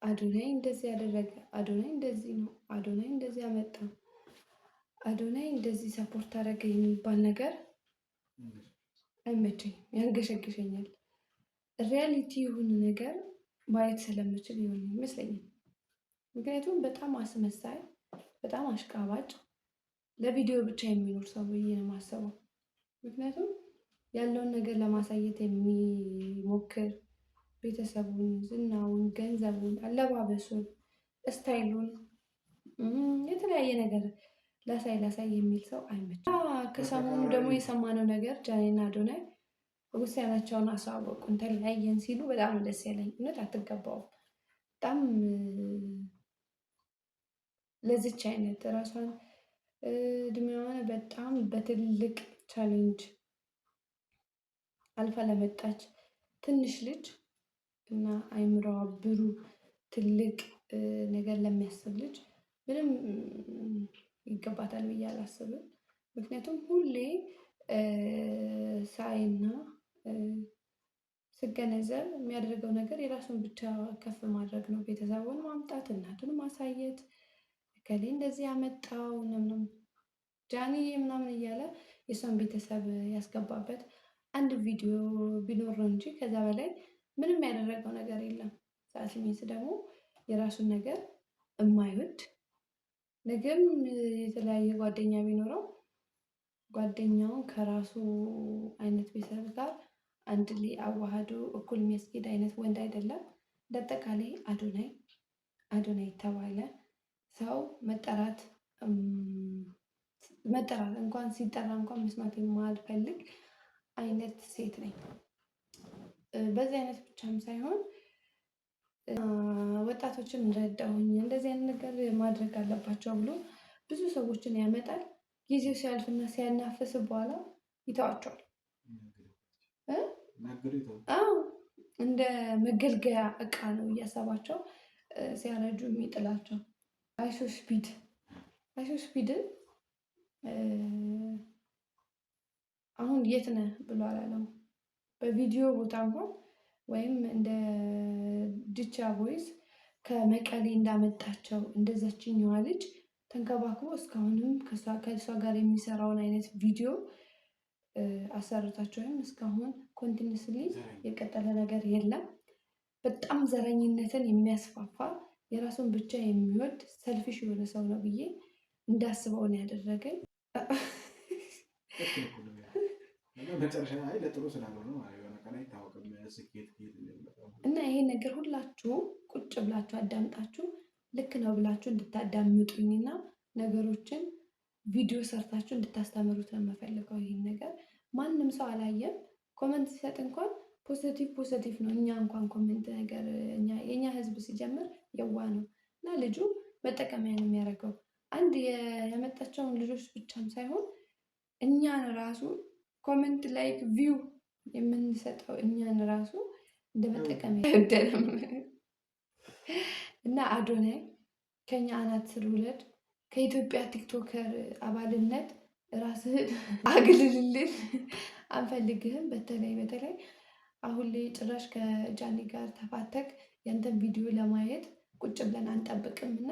አዶናይ እንደዚህ ያደረገ፣ አዶናይ እንደዚህ ነው፣ አዶናይ እንደዚህ ያመጣ፣ አዶናይ እንደዚህ ሰፖርት አደረገ የሚባል ነገር አይመቸኝም፣ ያንገሸግሸኛል። ሪያሊቲ የሆነ ነገር ማየት ስለምችል ይሆን ይመስለኛል። ምክንያቱም በጣም አስመሳይ፣ በጣም አሽቃባጭ፣ ለቪዲዮ ብቻ የሚኖር ሰው ብዬ ነው የማስበው። ምክንያቱም ያለውን ነገር ለማሳየት የሚሞክር ቤተሰቡን፣ ዝናውን፣ ገንዘቡን፣ አለባበሱን፣ ስታይሉን፣ የተለያየ ነገር ላሳይ የሚል ሰው አይመችም። ከሰሞኑ ደግሞ የሰማነው ነገር ጃኒና አዶናይ ውሳኔያቸውን አሳወቁን፣ ተለያየን ሲሉ በጣም ደስ ያለኝ። እውነት አትገባውም። በጣም ለዚች አይነት ራሷን እድሜዋን በጣም በትልቅ ቻሌንጅ አልፋ ለመጣች ትንሽ ልጅ እና አይምሮዋ ብሩህ ትልቅ ነገር ለሚያስብ ልጅ ምንም ይገባታል ብዬ አላስብም። ምክንያቱም ሁሌ ሳይና ስገነዘብ የሚያደርገው ነገር የራሱን ብቻ ከፍ ማድረግ ነው። ቤተሰቡን ማምጣት፣ እናቱን ማሳየት፣ እከሌ እንደዚህ ያመጣው ምናምን ጃኒ ምናምን እያለ የሷን ቤተሰብ ያስገባበት አንድ ቪዲዮ ቢኖር ነው እንጂ ከዛ በላይ ምንም ያደረገው ነገር የለም። ሳሲሚንስ ደግሞ የራሱን ነገር የማይወድ ነገም የተለያየ ጓደኛ ቢኖረው ጓደኛውን ከራሱ አይነት ቤተሰብ ጋር አንድ ላይ አዋህዶ እኩል የሚያስኬድ አይነት ወንድ አይደለም። በአጠቃላይ አዶናይ የተባለ ሰው መጠራት እንኳን ሲጠራ እንኳን መስማት የማልፈልግ አይነት ሴት ነኝ። በዚህ አይነት ብቻም ሳይሆን ወጣቶችን ረዳሁኝ እንደዚህ አይነት ነገር ማድረግ አለባቸው ብሎ ብዙ ሰዎችን ያመጣል። ጊዜው ሲያልፍና ሲያናፍስ በኋላ ይተዋቸዋል። እንደ መገልገያ እቃ ነው እያሰባቸው ሲያረጁ የሚጥላቸው። አይሶስፒድን አሁን የት ነህ ብሎ አላለም። በቪዲዮ ቦታ እንኳን ወይም እንደ ድቻ ቮይስ ከመቀሌ እንዳመጣቸው እንደዛችኛዋ ልጅ ተንከባክቦ እስካሁንም ከእሷ ጋር የሚሰራውን አይነት ቪዲዮ አሰርታቸውም እስካሁን ኮንቲኒስሊ የቀጠለ ነገር የለም። በጣም ዘረኝነትን የሚያስፋፋ የራሱን ብቻ የሚወድ ሰልፊሽ የሆነ ሰው ነው ብዬ እንዳስበው ነው ያደረገኝ። እና ይሄ ነገር ሁላችሁ ቁጭ ብላችሁ አዳምጣችሁ ልክ ነው ብላችሁ እንድታዳምጡኝና ነገሮችን ቪዲዮ ሰርታችሁ እንድታስተምሩት ነው የምፈልገው። ይሄን ነገር ማንም ሰው አላየም። ኮመንት ሲሰጥ እንኳን ፖዘቲቭ ነው። እኛ እንኳን ኮመንት ነገር የኛ ህዝብ ሲጀምር የዋ ነው እና ልጁ መጠቀሚያ ነው የሚያደርገው። አንድ ያመጣቸውን ልጆች ብቻም ሳይሆን እኛን ራሱ ኮመንት ላይክ ቪው የምንሰጠው እኛን ራሱ እንደ መጠቀሚያ አይወደንም። እና አዶናይ ከኛ አናት ስር ውለድ፣ ከኢትዮጵያ ቲክቶከር አባልነት ራስህን አግልልልን፣ አንፈልግህም። በተለይ አሁን ላይ ጭራሽ ከጃኒ ጋር ተፋተክ ያንተን ቪዲዮ ለማየት ቁጭ ብለን አንጠብቅም እና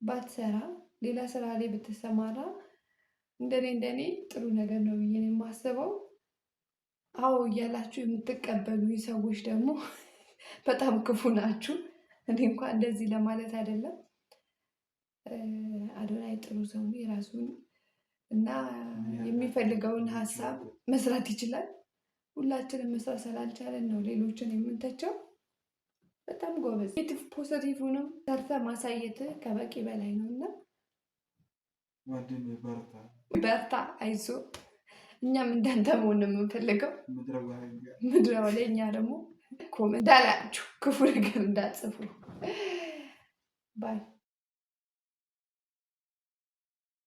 ባትሰራ ሌላ ስራ ላይ ብትሰማራ እንደኔ ጥሩ ነገር ነው ብዬ ነው የማስበው። አዎ እያላችሁ የምትቀበሉ ሰዎች ደግሞ በጣም ክፉ ናችሁ። እኔ እንኳን እንደዚህ ለማለት አይደለም። አዶናይ ጥሩ ሰው ነው። የራሱን እና የሚፈልገውን ሀሳብ መስራት ይችላል። ሁላችንም መስራት ስላልቻለን ነው ሌሎችን የምንተቸው። በጣም ጎበዝ ፖዘቲቭ ነው። ሰርተ ማሳየት ከበቂ በላይ ነው እና በርታ፣ አይዞ። እኛም እንዳንተ መሆን ነው የምንፈልገው። ምድረው ላይ እኛ ደግሞ ኮመንት እንዳላችሁ ክፉ ነገር እንዳትጽፉ ባይ